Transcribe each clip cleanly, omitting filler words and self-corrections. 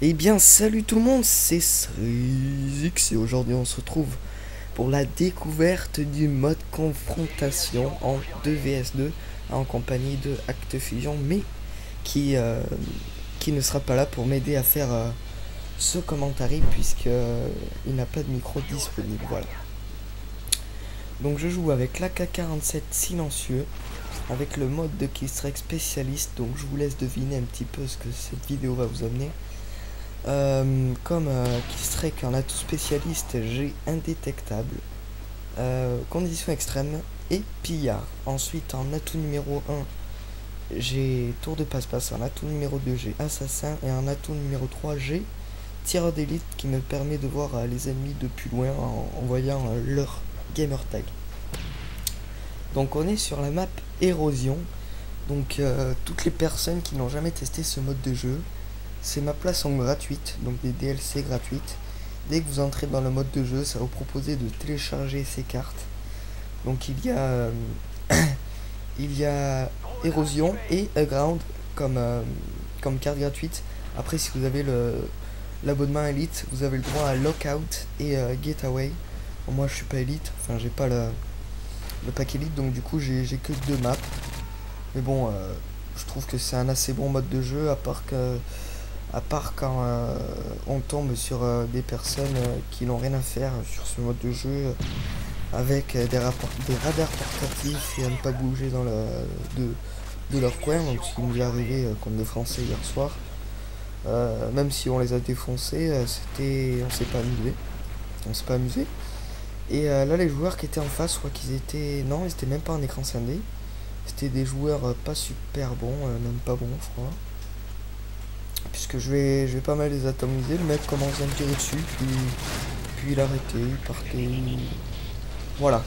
Eh bien, salut tout le monde, c'est Srizix et aujourd'hui on se retrouve pour la découverte du mode confrontation en 2 vs 2 en compagnie de Acte Fusion, mais qui, euh, qui ne sera pas là pour m'aider à faire ce commentaire puisque il n'a pas de micro disponible. Voilà. Donc je joue avec l'AK-47 silencieux avec le mode de Killstrike spécialiste, donc je vous laisse deviner un petit peu ce que cette vidéo va vous amener. Comme Killstrike en atout spécialiste, j'ai indétectable, condition extrême et pillard. Ensuite en atout numéro 1, j'ai tour de passe-passe. En atout numéro 2, j'ai assassin. Et en atout numéro 3, j'ai tireur d'élite qui me permet de voir les ennemis de plus loin en voyant leur gamer tag. Donc on est sur la map érosion. Donc toutes les personnes qui n'ont jamais testé ce mode de jeu, ces maps-là sont gratuites, donc des DLC gratuites. Dès que vous entrez dans le mode de jeu, ça va vous proposer de télécharger ces cartes. Donc il y a Érosion et Ground comme carte gratuite. Après, si vous avez l'abonnement Elite, vous avez le droit à Lockout et Getaway. Bon, moi je suis pas Elite, enfin j'ai pas le pack Elite, donc du coup j'ai que 2 maps. Mais bon, je trouve que c'est un assez bon mode de jeu, à part quand on tombe sur des personnes qui n'ont rien à faire sur ce mode de jeu, avec des radars portatifs et à ne pas bouger de leur coin, donc ce qui nous est arrivé contre des Français hier soir. Même si on les a défoncés, on s'est pas amusé. Et là, les joueurs qui étaient en face, je crois qu'ils étaient, non, ils étaient même pas en écran scindé. C'était des joueurs pas super bons, même pas bons, je crois. Puisque je vais pas mal les atomiser. Le mec commence à me tirer dessus, puis il arrêtait, il partait. Voilà.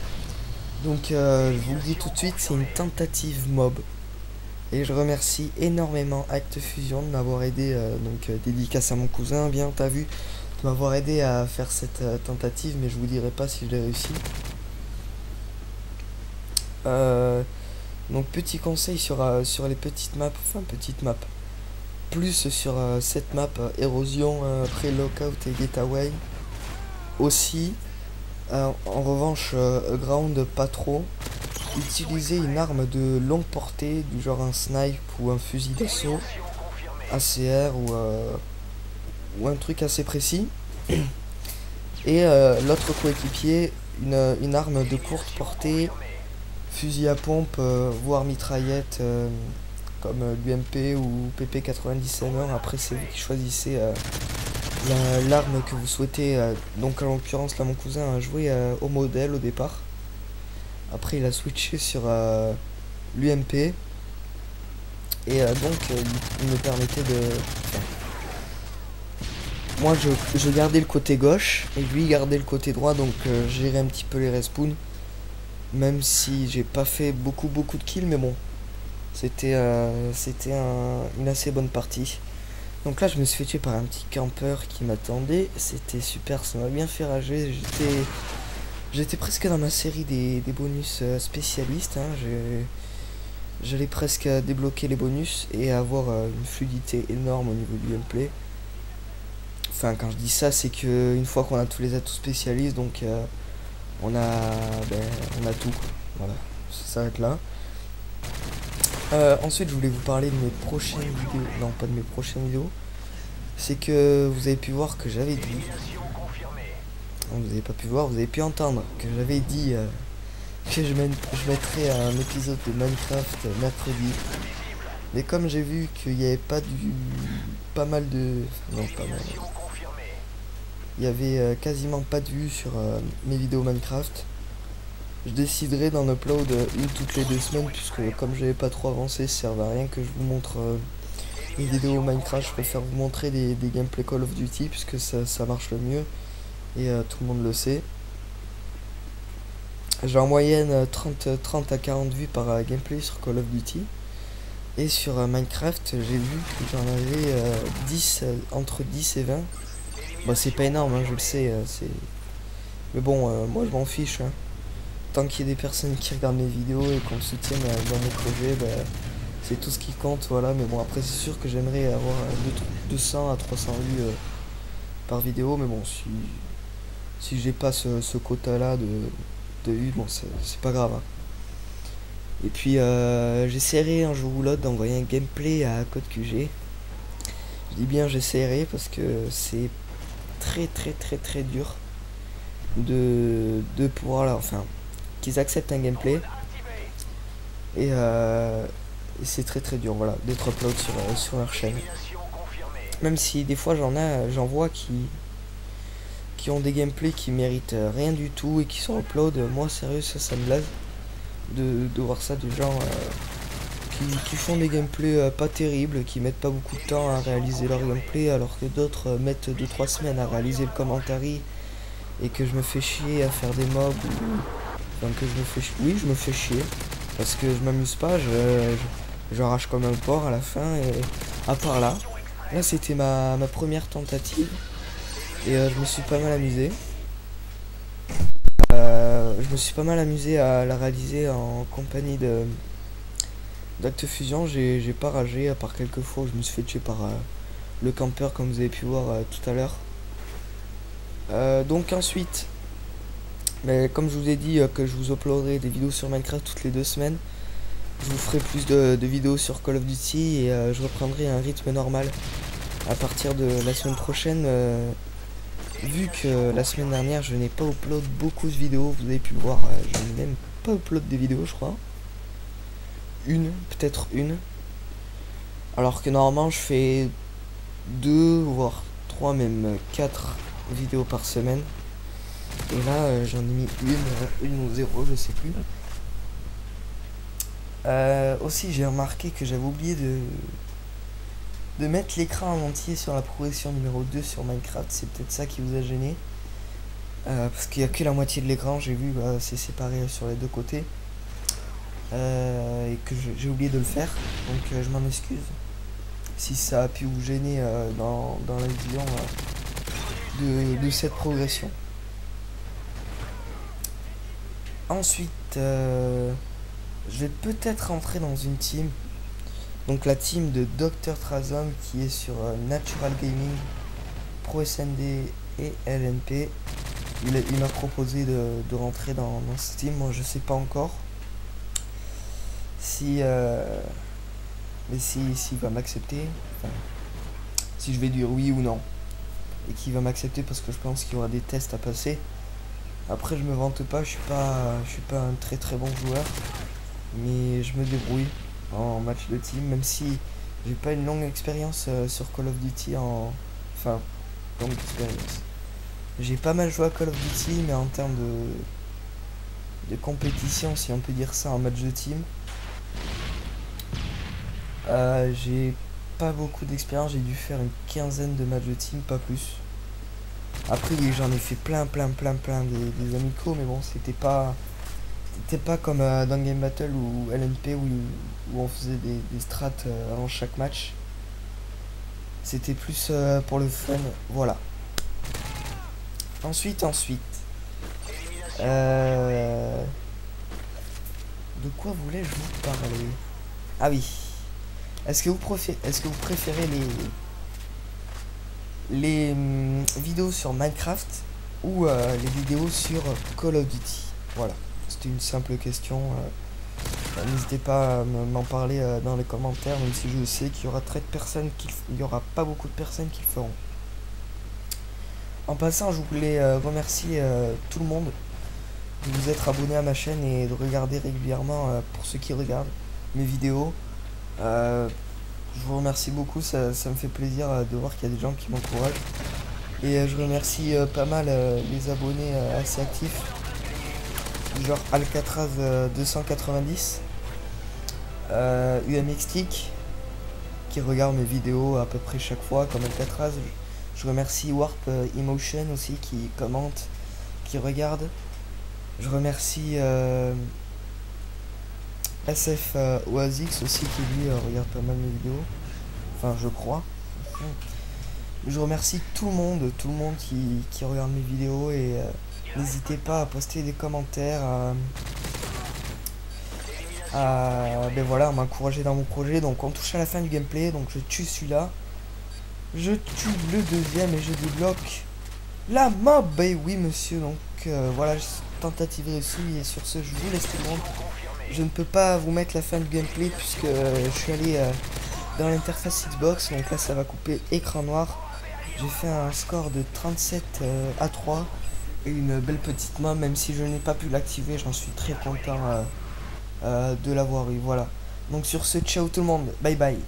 Donc je vous le dis tout de suite, c'est une tentative mob. Et je remercie énormément Acte Fusion de m'avoir aidé, dédicace à mon cousin, bien t'as vu, de m'avoir aidé à faire cette tentative, mais je vous dirai pas si je l'ai réussi. Donc petit conseil sur les petites maps, plus sur cette map érosion, après lockout et getaway aussi. En revanche, ground pas trop. Utilisez une arme de longue portée du genre un snipe ou un fusil d'assaut ACR ou un truc assez précis. Et l'autre coéquipier, une arme de courte portée, fusil à pompe, voire mitraillette, comme l'UMP ou PP90M1. Après, c'est vous qui choisissez l'arme que vous souhaitez. Donc, en l'occurrence, là, mon cousin a joué au modèle au départ. Après, il a switché sur l'UMP. Et il me permettait de... Enfin, moi, je gardais le côté gauche et lui gardait le côté droit. Donc, gérais un petit peu les respawns. Même si j'ai pas fait beaucoup de kills, mais bon, c'était une assez bonne partie. Donc là, je me suis fait tuer par un petit campeur qui m'attendait. C'était super, ça m'a bien fait rager. J'étais presque dans ma série des bonus spécialistes. Hein. J'allais presque débloquer les bonus et avoir une fluidité énorme au niveau du gameplay. Enfin, quand je dis ça, c'est que une fois qu'on a tous les atouts spécialistes, donc on a tout. Voilà, ça s'arrête là. Ensuite, je voulais vous parler de mes prochaines vidéos. Non, pas de mes prochaines vidéos. C'est que vous avez pu voir que j'avais dit. Vous n'avez pas pu voir, vous avez pu entendre que j'avais dit que je mettrais un épisode de Minecraft mercredi. Mais comme j'ai vu qu'il n'y avait pas mal de... Non, pas mal. Il y avait quasiment pas de vues sur mes vidéos Minecraft. Je déciderai d'en upload une toutes les 2 semaines, puisque comme j'avais pas trop avancé, ça sert à rien que je vous montre une vidéo Minecraft. Je préfère vous montrer des gameplay Call of Duty, puisque ça marche le mieux, et tout le monde le sait. J'ai en moyenne 30 à 40 vues par gameplay sur Call of Duty. Et sur Minecraft, j'ai vu que j'en avais 10, entre 10 et 20. Bon, c'est pas énorme, hein, je le sais. Mais bon, moi je m'en fiche. Hein. Tant qu'il y a des personnes qui regardent mes vidéos et qu'on me soutienne dans mes projets, C'est tout ce qui compte, voilà. Mais bon, après, c'est sûr que j'aimerais avoir 200 à 300 vues par vidéo. Mais bon, si j'ai pas ce quota-là de vues, bon, c'est pas grave, hein. Et puis, j'essaierai un jour ou l'autre d'envoyer un gameplay à Code QG. Je dis bien j'essaierai parce que c'est très dur de pouvoir là, enfin, qu'ils acceptent un gameplay. Et c'est très dur, voilà, d'être upload sur leur chaîne. Même si des fois j'en vois qui ont des gameplays qui méritent rien du tout et qui sont upload. Moi sérieux, ça me blase de voir ça, des gens qui font des gameplays pas terribles, qui mettent pas beaucoup de temps à réaliser leur gameplay, alors que d'autres mettent 2-3 semaines à réaliser le commentary, et que je me fais chier à faire des mobs, enfin que je me fais chier, oui je me fais chier, parce que je m'amuse pas, je rage comme un porc à la fin, et à part là c'était ma première tentative, et je me suis pas mal amusé. Je me suis pas mal amusé à la réaliser en compagnie d'Acte Fusion. J'ai pas ragé, à part quelques fois où je me suis fait tuer par le campeur, comme vous avez pu voir tout à l'heure. Donc ensuite, mais comme je vous ai dit que je vous uploaderai des vidéos sur Minecraft toutes les 2 semaines, je vous ferai plus de vidéos sur Call of Duty, et je reprendrai un rythme normal à partir de la semaine prochaine. Vu que la semaine dernière je n'ai pas upload beaucoup de vidéos, vous avez pu le voir, je n'ai même pas upload des vidéos, je crois. Peut-être une. Alors que normalement je fais 2 voire 3, même 4 vidéos par semaine. Et là j'en ai mis une ou 0, je sais plus. Aussi j'ai remarqué que j'avais oublié de mettre l'écran en entier sur la progression numéro 2 sur Minecraft. C'est peut-être ça qui vous a gêné, parce qu'il n'y a que la moitié de l'écran, j'ai vu, c'est séparé sur les deux côtés, et que j'ai oublié de le faire, donc je m'en excuse si ça a pu vous gêner dans la vision de cette progression. Ensuite je vais peut-être rentrer dans une team, donc la team de Dr Trazom, qui est sur Natural Gaming, Pro SND et LNP. Il m'a proposé de rentrer dans cette team. Moi je sais pas encore si mais s'il va m'accepter, enfin, si je vais dire oui ou non, et qu'il va m'accepter, parce que je pense qu'il y aura des tests à passer. Après je me vante pas, je suis pas un très bon joueur, mais je me débrouille en match de team, même si j'ai pas une longue expérience sur Call of Duty, enfin longue expérience. J'ai pas mal joué à Call of Duty, mais en termes de compétition, si on peut dire ça, en match de team, j'ai pas beaucoup d'expérience. J'ai dû faire une quinzaine de matchs de team, pas plus. Après oui, j'en ai fait plein des amicaux, mais bon, c'était pas comme dans Game Battle ou LNP où on faisait des strats avant chaque match. C'était plus pour le fun, voilà. Ensuite, de quoi voulais-je vous parler? Ah oui. Est-ce que vous préférez les vidéos sur Minecraft ou les vidéos sur Call of Duty? Voilà, c'était une simple question. N'hésitez pas à m'en parler dans les commentaires, même si je sais qu'il y aura il y aura pas beaucoup de personnes qui le feront. En passant, je voulais remercier tout le monde de vous être abonné à ma chaîne et de regarder régulièrement, pour ceux qui regardent mes vidéos. Je vous remercie beaucoup, ça me fait plaisir de voir qu'il y a des gens qui m'encouragent. Et je remercie pas mal les abonnés assez actifs, genre Alcatraz 290, UMXTIC, qui regarde mes vidéos à peu près chaque fois comme Alcatraz. Je remercie Warp Emotion aussi, qui commente, qui regarde. Je remercie SF Oasix aussi, qui lui regarde pas mal mes vidéos, enfin je crois. Je remercie tout le monde qui regarde mes vidéos, et n'hésitez pas à poster des commentaires, ben voilà, à m'encourager dans mon projet. Donc on touche à la fin du gameplay, donc je tue celui-là. Je tue le deuxième et je débloque la mob. Ben oui monsieur, donc voilà, tentative réussie. Et sur ce, je vous laisse tout le monde. Je ne peux pas vous mettre la fin du gameplay puisque je suis allé dans l'interface Xbox. Donc là ça va couper écran noir. J'ai fait un score de 37 à 3 et une belle petite main, même si je n'ai pas pu l'activer, j'en suis très content de l'avoir eu. Voilà. Donc sur ce, ciao tout le monde, bye bye.